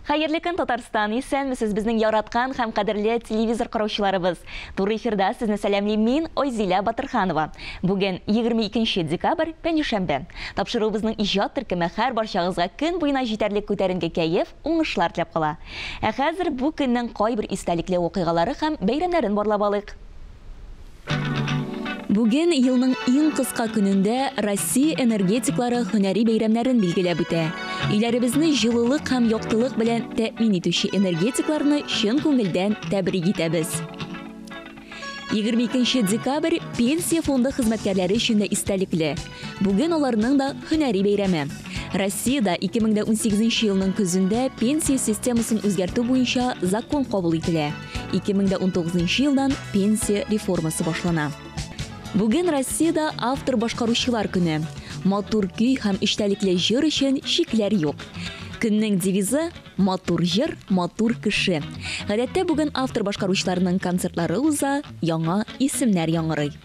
Хәерле көн, Татарстан, исәнмесез безнең яраткан һәм кадерле телевизор караучыларыбыз. Туры эфирда сезне сәламлим мин, Ойзилә Батырханова. Бүген 22 декабрь, пәнҗешәмбе. Тапшыруыбызның иҗат төркеме һәр барчагызга көн буена җитәрлек күтәренке кәеф, уңышлар теләп кала. Ә хәзер бу көннең кайбер истәлекле вакыйгалары һәм бәйрәмнәрен барлап алыйк. Бүген елның иң кыска көнендә Россия энергетиклары һөнәри бәйрәмнәрен билгеләп үтә. Иләребезне җылылык һәм яктылык белән тәэмин итүче энергетикларны чын күңелдән тәбрик итәбез. 22 декабрь пенсия фонды хезмәткәрләре өчен дә истәлекле. Бүген аларның да һөнәри бәйрәме. Россиядә 2018 елның көзендә пенсия системасын үзгәртү буенча закон кабул ителә. 2019 елдан пенсия реформасы башлана. Бүген Россиядә автор башкаручылар көне. Матур көй һәм эчтәлекле җыр өчен шикләр юк. Көннең девизы «Матур җыр, матур кеше». Гадәттә бүген автор башкаручыларның концертлары уза, яңа исемнәр яңгырый.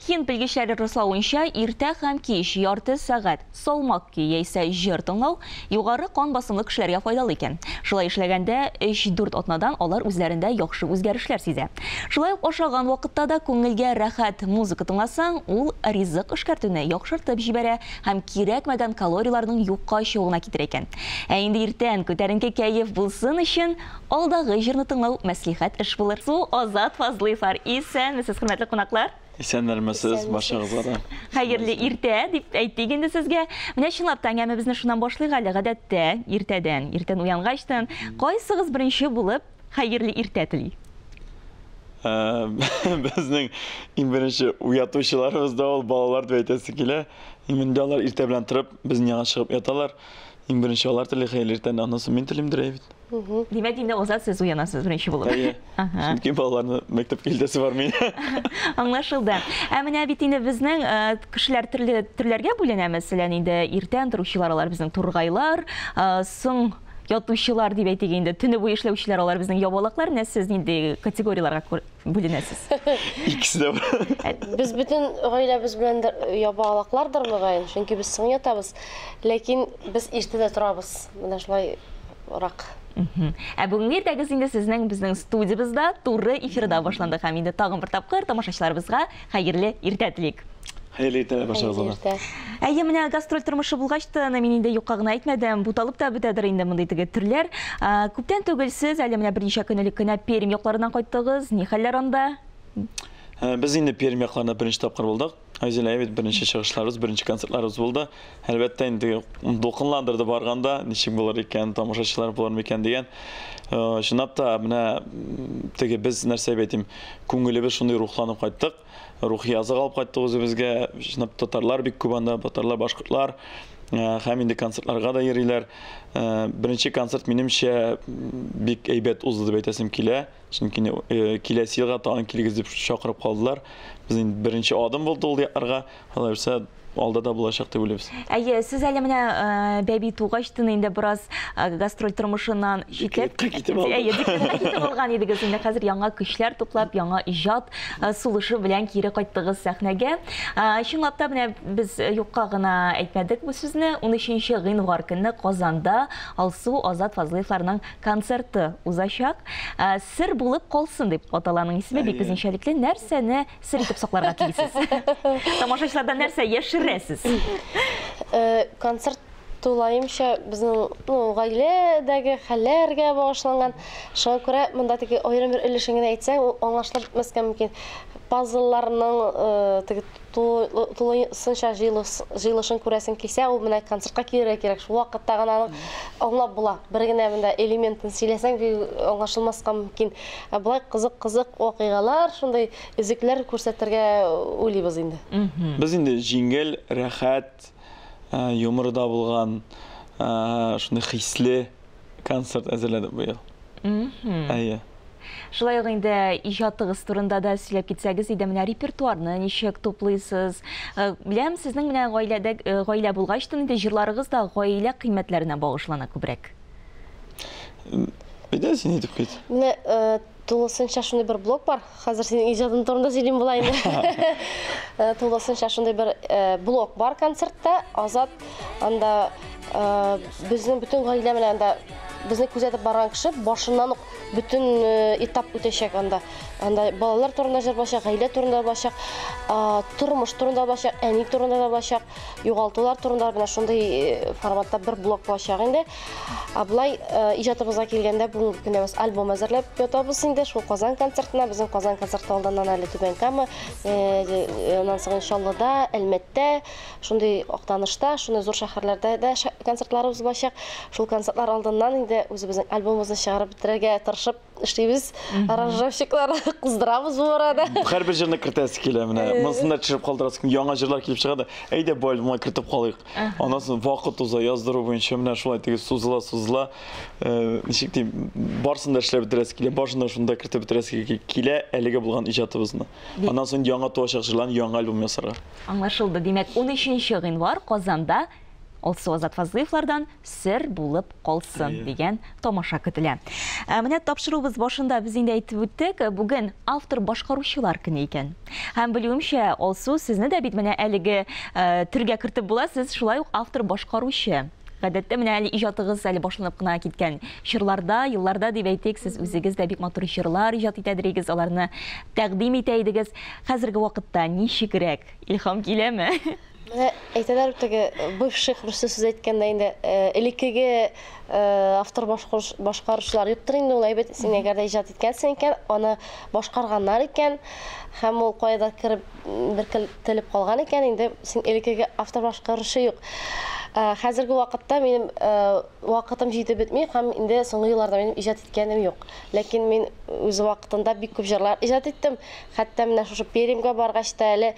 Хин белгечләре раславынча, иртә һәм кич ярты сәгать салмак көй яисә җыр тыңлау югары кан басымлы кешеләргә файдалы икән. Шулай эшләгәндә 3-4 атнадан алар үзләрендә яхшы үзгәрешләр сизә. Шулай ук ашаган вакытта да күңелгә рәхәт музыка тыңласаң, ул ризык эшкәртүне яхшыртып җибәрә һәм кирәкмәгән калорияларның юкка чыгуына китерә икән. Ә инде иртән күтәренке кәеф булсын өчен алдагы җырны тыңлау мәслихәт эш булыр. Су Азат Фазлыевлар, исәнмесез, хөрмәтле кунаклар? Исәнмесез, барчагызга. Хәерле иртә дип әйтик инде сезгә. Менә чынлап та әңгәмәбезне шуннан башлыйк әле. Гадәттә иртән уянгачтан кайсыгыз беренче булып хәерле иртә тели? Безнең иң беренче уятучыларыбыз да ул балалар дип әйтәсе килә. Инде алар иртә белән торып, безнең янга чыгып яталар. Иң беренче алар тели хәерле иртәне, аннан соң мин телимдер бит. Димәк, инде Азат сез уянасыз беренче булып. Чөнки балаларны мәктәпкә килдәсе бар мин. Аңлашылды. Ә менә бит инде безнең кешеләр төрләргә бүленә, мәсәлән, инде иртән торучылар алар безнең тургайлар, соң ятучылар дип әйтик инде, төне буе эшләүчеләр алар безнең ябалаклар, менә сез инде категорияларга бүленәсез. Икесе дә бар. Без бөтен гаиләбез белән ябалаклардыр мөгаен, чөнки без соң ятабыз. Ләкин без иртәдә торабыз. Менә шулай рак. Ә бүгенге иртәгез инде сезнең безнең студиябызда туры эфирда башланды һәм инде тагын бер тапкыр тамашачыларыбызга хәерле иртә телик. Хәерле иртә барчагызга. Әйе, менә гастроль тормышы булгач та, мин инде юкка гына әйтмәдем, буталып та бетәдер инде мондый теге төрләр. Күптән түгел сез әле менә берничә көнлек кенә Пермь якларыннан кайттыгыз. Ни хәлләр анда? Без инде Пермь якларында беренче тапкыр булдык. Айзелә бит беренче чыгышларыбыз, беренче концертларыбыз булды. Әлбәттә инде дулкынландырды барганда, ничек булыр икән, тамашачылар булыр икән дигән. Чынлап та менә теге без нәрсә әйтим, күңелебез шундый рухланып кайттык. Рухи язык алып кайттык үзебезгә. Чынлап татарлар бик күп анда, татарлар, башкортлар һәм инде концертларга да йөриләр. Беренче концерт минемчә бик әйбәт узды дип әйтәсем килә. Чөнки киләсе елга тагын килегез дип чакырып калдылар. Без инде беренче адым булды ул якларга. Алар үсә алда да булачак дип уйлыйбыз. Әйе, сез әле менә бәби тугачтын инде бераз гастроль тормышыннан читләп китеп алган идегез. Инде хәзер яңа көчләр туплап, яңа иҗат сулышы белән кире кайттыгыз сәхнәгә. Чынлап та менә без юкка гына әйтмәдек бу сүзне. 13 гыйнвар көнне Казанда Алсу Азат Фазлыевларның концерты узачак. Сер булып калсын дип аталаның исеме бик үзенчәлекле. Нәрсәне сер итеп сакларга телисез? Тамашачылардан нәрсә яшер? Концерт тулайымча безнең гаиләдәге хәлләргә багышланган. Шуңа күрә монда теге аерым бер өлешен генә әйтсәң, аңлашылып бетмәскә мөмкин. Пазлларның теге тулысынча җыелышын күрәсең килсә, ул менә концертка килергә кирәк. Шул вакытта гына аңлап була. Бер генә монда элементын сөйләсәң, аңлашылмаска мөмкин. Булай кызык вакыйгалар, шундай үзекләр күрсәтергә уйлыйбыз инде. Без инде җиңел, рәхәт, юморда булган, шундый хисле концерт әзерләдек бу ел. Әйе. Шулай ук инде иҗатыгыз турында да сөйләп китсәгез, инде менә репертуарны ничек туплыйсыз? Беләм, сезнең менә гаилә булгач та инде җырларыгыз да гаилә кыйммәтләренә багышлана күбрәк. Әйдә, син әйтеп кит. Менә Тулысынча шундай бер блог бар. Хәзер синең иҗатың турында сөйлим була инде. Тулысынча шундай бер блог бар концертта. Азат анда безнең бөтен гаилә белән анда безне күзәтеп барган кеше башыннан ук бөтен этап үтәчәк анда. Анда балалар турында җырлашак, гаилә турында башак, тормыш турында башак, әни турында да башак, югалтулар турында менә шундай форматта бер блог башак инде. Аблай иҗатыбызга килгәндә бүгенге көндә без альбом әзерләп ятабыз инде. Шул Казан концертына, безнең Казан концерты алданнан әле түбән кама, оннан соң иншаллада, Әлмәттә, шундай Актанышта, шундый зур шәһәрләрдә дә концертларыбыз башак. Шул концертлар алданнан инде үзебезнең альбомыбызны чыгарып бетерергә тырышып эшлибез. Аранжировщиклар кыздырабыз бу арада. Һәр бер җырны кертәсе килә менә. Монсында төшереп калдырасың, яңа җырлар килеп чыга да, әйдә бу альбомга кертеп калыйк. Аннан соң вакыт уза, яздыру буенча менә шулай теге сузыла. Ничек дим, барсын да эшләп бетерәсе килә, башында шунда кертеп бетерәсе килә, әлегә булган иҗатыбызны. Аннан соң яңа туачак җырларны, яңа альбом ясарга. Аңлашылды. Димәк, 13 гыйнвар Казанда Алсу Азат Фазлыевлардан сер булып калсын дигән тамаша көтелә. Менә тапшыруыбыз башында без инде әйтеп үттек, бүген автор башкаручылар көне икән. Һәм белүемчә, Алсу, сезне дә бит менә әлеге төргә кертеп була, сез шулай ук автор башкаручы. Гадәттә менә әле иҗатыгыз әле башланып кына киткән чырларда, елларда дип әйтик, сез үзегез дә бик матур чырлар иҗат итәдегез, аларны тәкъдим итә идегез. Хәзерге вакытта ничегрәк илһам киләме? Менә әйтәләр теге бывших бер сүз әйткәндә инде элеккеге автор башкаручылар юктыр инде, ул әйбәт син әгәр дә иҗат иткәнсең икән, аны башкарганнар икән, һәм ул кайда кереп бер телеп калган икән, инде син элеккеге автор башкаручы юк. Хәзерге вакытта минем вакытым җитеп бетми, һәм инде соңгы елларда минем иҗат иткәнем юк. Ләкин мин үз вакытында бик күп җырлар иҗат иттем. Хәтта менә шушы Перемгә баргач та әле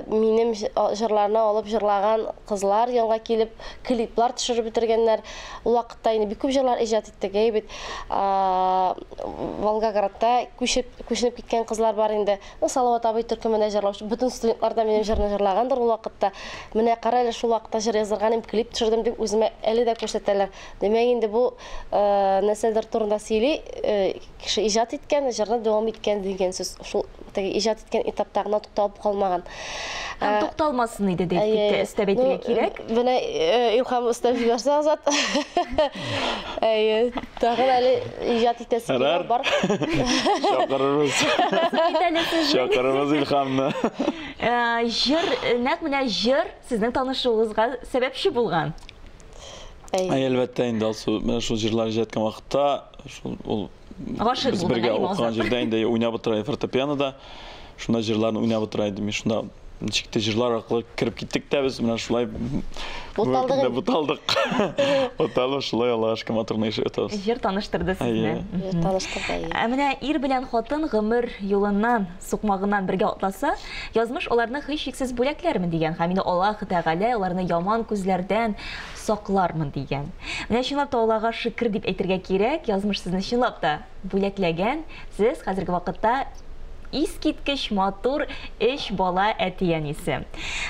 минем җырларны алып җырлаган кызлар янга килеп клиплар төшереп бетергәннәр. Ул вакытта инде бик күп җырлар иҗат иттек. Әйбит Волгоградта күченеп киткән кызлар бар инде. Салават абый төркемендә җырлаучы. Бөтен студентлар да минем җырны җырлагандыр ул вакытта. Менә кара әле шул вакытта җыр язарга клип төшердем дип үземә әле дә күрсәтәләр. Демәк инде бу нәселдер турында сөйли, кеше иҗат иткән, җырны дәвам иткән дигән сүз. Шул теге иҗат иткән этапта гына тукталып калмаган. Һәм тукталмасын иде дип өстәп әйтергә кирәк. Менә илһам өстәп җибәрсә Азат. Тагын әле иҗат итәсе бар. Шакырыбыз илһамны. Җыр, нәкъ менә җыр сезнең танышуыгызга сәбәпче булган. Әлбәттә инде менә шул җырлар иҗаткан вакытта, ул без бергә укыган җирдә инде уйнап утыра фортепианода, шунда җырларны уйнап утыра идем. Шунда ничек җырлар аркылы кирип киттек тә без менә шулай буталдык. Оталып шулай Аллага шөкер матурны ишетәбез. Җыр таныштырды сезне. Таныштырды. Менә ир белән хатын гомер юлыннан, сукмагыннан бергә атласа, язмыш аларны һичшиксез бүләкләрмен дигән. Һәм инде Аллаһ Тәгалә аларны яман күзләрдән саклармын дигән. Менә чынлап та Аллага шөкер дип әйтергә кирәк. Язмыш сезне чынлап та бүләкләгән. Сез хәзерге вакытта искиткеч матур эш бала әтиянисе.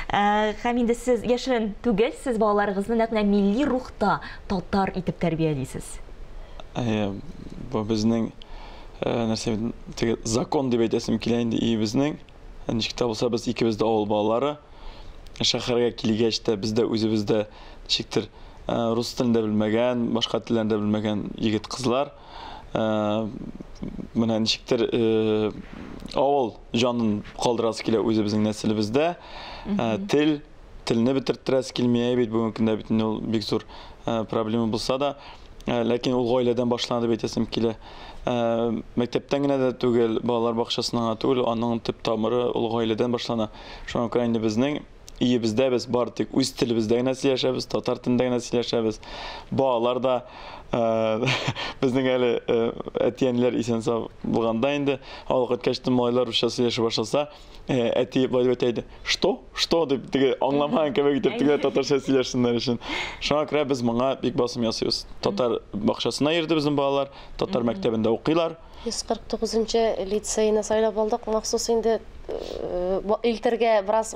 Һәм инде сез яшерен түгел, сез балаларыгызны нәкъ милли рухта татар итеп тәрбиялисез. Бу безнең нәрсә теге закон дип әйтәсем килә инде безнең. Ничек тә булса без икебез дә авыл балалары. Шәһәргә килгәч тә без дә үзебездә ничектер рус телендә белмәгән, башка телләрдә белмәгән егет кызлар. Менә ничектер авыл җанын калдырасы килә үзебезнең нәселебездә. Телне бетертерәсе килмәй бит бүгенге көндә бит ул бик зур проблема булса да, ләкин ул гаиләдән башланды дип әйтәсем килә. Мәктәптән генә дә түгел, балалар бакчасыннан түгел, аның төп тамыры ул гаиләдән башлана. Шуңа күрә инде безнең иебездә без бар тик үз телебездә генә сөйләшәбез, татар телендә генә сөйләшәбез. Балалар да безнең әле әтиәниләр исән-сау булганда инде авылга киткәч малайлар русча сөйләшә башласа, әти бай әйтә: "Что? Что?" дип теге аңламаган кебек итеп теге татарча сөйләшсеннәр өчен. Шуңа күрә без моңа бик басым ясыйбыз. Татар бакчасына йөрде безнең балалар, татар мәктәбендә укыйлар. 149-нчы лицейны сайлап алдык. Махсус инде илтергә бераз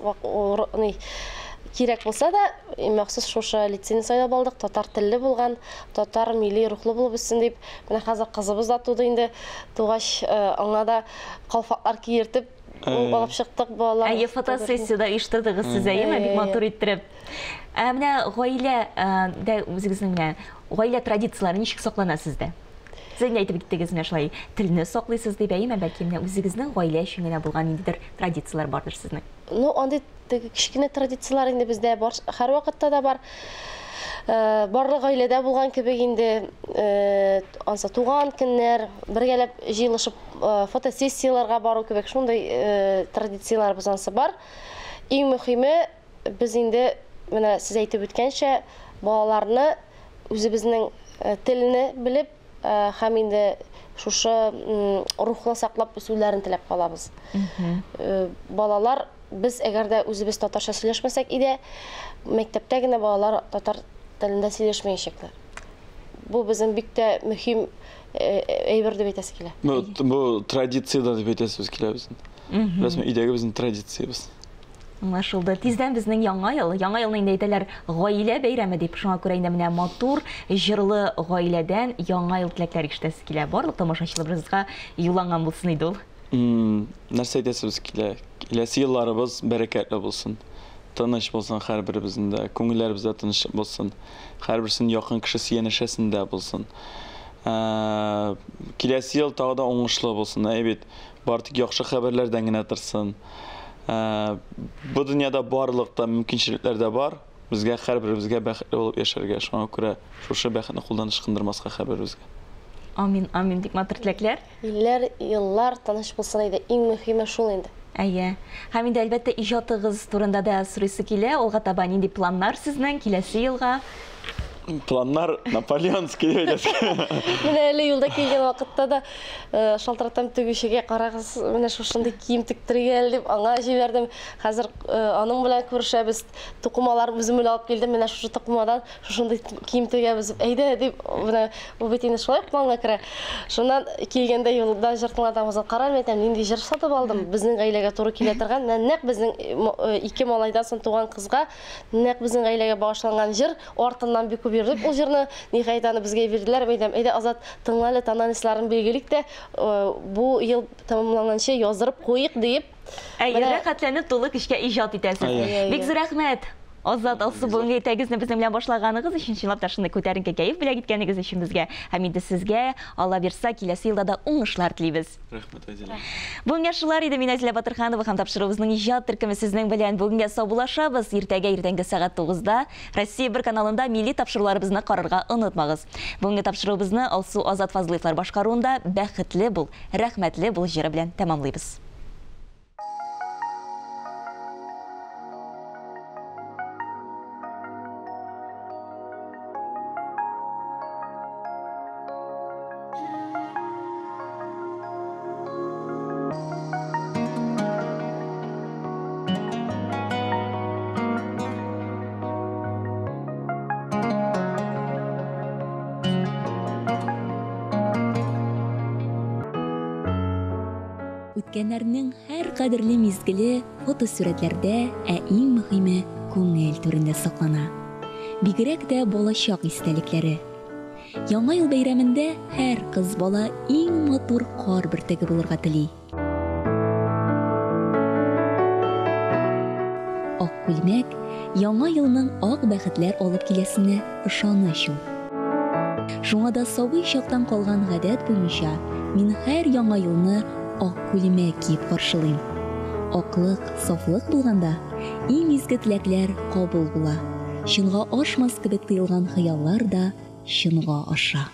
кирәк булса да, махсус шушы лицейны сайлап алдык, татар телле булган, татар милли рухлы булып үссен дип. Менә хәзер кызыбыз да туды инде. Тугач, аңа да калфаклар киертеп алып чыктык балалар. Фотосессияда оештырдыгыз сез әйеме, бик матур иттереп. Менә гаилә дә үзегезнең менә гаилә традицияләре ничек саклана сездә? Сез әйтеп киттегез менә шулай телне саклыйсыз дип әйеме, бәлки менә үзегезнең гаилә өчен генә булган ниндидер традицияләр бардыр сезнең? Ну, андый кичкенә традициялар инде бездә бар, һәр вакытта да бар. Барлык гаиләдә булган кебек инде анса туган көннәр, бергәләп җыелышып фотосессияларга бару кебек шундый традициялар безнең бар. Иң мөһиме без инде менә сез әйтеп үткәнчә балаларны үзебезнең телне белеп һәм инде шушы рухны саклап үсүләрен теләп калабыз. Балалар biz әгәр дә үзебез татарча сөйләшмәсәк иде, мәктәптә генә балалар татар телендә сөйләшмәячәкләр. Бу безнең бик тә мөһим әйбер дип әйтәсе килә. Бу традиция дип әйтәсез килә безнең. Рәсми идәге безнең традициябыз. Аңлашылды. Тиздән безнең яңа елны инде әйтәләр гаилә бәйрәме дип. Шуңа күрә инде менә матур, җырлы гаиләдән яңа ел теләкләр ишетәсе килә. Барлык тамашачыларыбызга юлланган булсын иде ул. Нәрсә әйтәсез килә? Киләсе елларыбыз бәрәкәтле булсын. Тыныч булсын һәрберебезнең дә, күңелләребез дә тыныч булсын. Һәрберсенең якын кешесе янәшәсендә булсын. Киләсе ел тагы да уңышлы булсын. Әйбит, барлык яхшы хәбәрләрдән генә торсын. Бу дөньяда барлык та мөмкинчелекләр дә бар. Безгә һәрберебезгә бәхетле булып яшәргә, шуңа күрә шушы бәхетне кулдан ычкындырмаска һәрберебезгә. Амин, амин, бик матур теләкләр. Еллар тыныч булсын иде, иң мөһиме шул инде. Әйе. Һәм инде әлбәттә иҗатыгыз турында да сорыйсы килә. Алга таба нинди планнар сезнең киләсе елга? Планнар наполеонский дип әйтәсез. Менә әле юлда килгән вакытта да шалтыратам тегүчегә карагыз, менә шушындый кием тиктергән дип аңа җибәрдем. Хәзер аның белән күрешәбез. Тукымалар үзем алып килдем. Менә шушы тукымадан шушындый кием тегәбез. Әйдә дип, менә бу бит инде шулай планга керә. Шуннан килгәндә юлда җыртыңладам, карар әйтәм, нинди җыр сатып алдым. Безнең гаиләгә туры килә торган, нәкъ безнең ике малайдан соң туган кызга нәкъ безнең гаиләгә багышланган җыр, артыннан бик күп йөрдек. Ул җырны ниһаять аны безгә бирделәр. Әйдә Азат тыңлалы тананысларын билгелик тә бу ел тәмамланганча яздырып куйык дип. Рәхәтләнеп тулы кешкә иҗат итәсез. Бик зур рәхмәт. Азат алсы бүгенге тәгезне безнең белән башлаганыгыз өчен, чынлап та шундый күтәренке кәеф белән киткәнегез өчен безгә. Һәм инде сезгә Алла бирсә киләсе елда да уңышлар телибез. Рәхмәт, Азилә. Бүгенге шулар иде. Мин Азилә Батырханова һәм тапшыруыбызның иҗат төркеме сезнең белән бүгенгә саубулашабыз. Иртәнге сәгать 9-да Россия 1 каналында милли тапшыруларыбызны карарга онытмагыз. Бүгенге тапшыруыбызны Алсу Азат Фазлыевлар башкаруында бәхетле бул, рәхмәтле бул җыры белән тәмамлыйбыз. Үткәннәрнең һәр кадерле мизгеле фотосурәтләрдә, иң мөһиме күңел түрендә саклана. Бигрәк тә балачак истәлекләре. Яңа ел бәйрәмендә һәр кыз бала иң матур кар бөртеге булырга тели. Ак күлмәк яңа елның ак бәхетләр алып киләсенә ышаныч ул. Шуңа да сабый чактан калган гадәт буенча мин һәр яңа елны ак күлмәк киеп каршылыйм. Аклык, сафлык булганда, иң изге теләкләр кабул була. Чынга ашмас кебек тыелган хыяллар да чынга аша.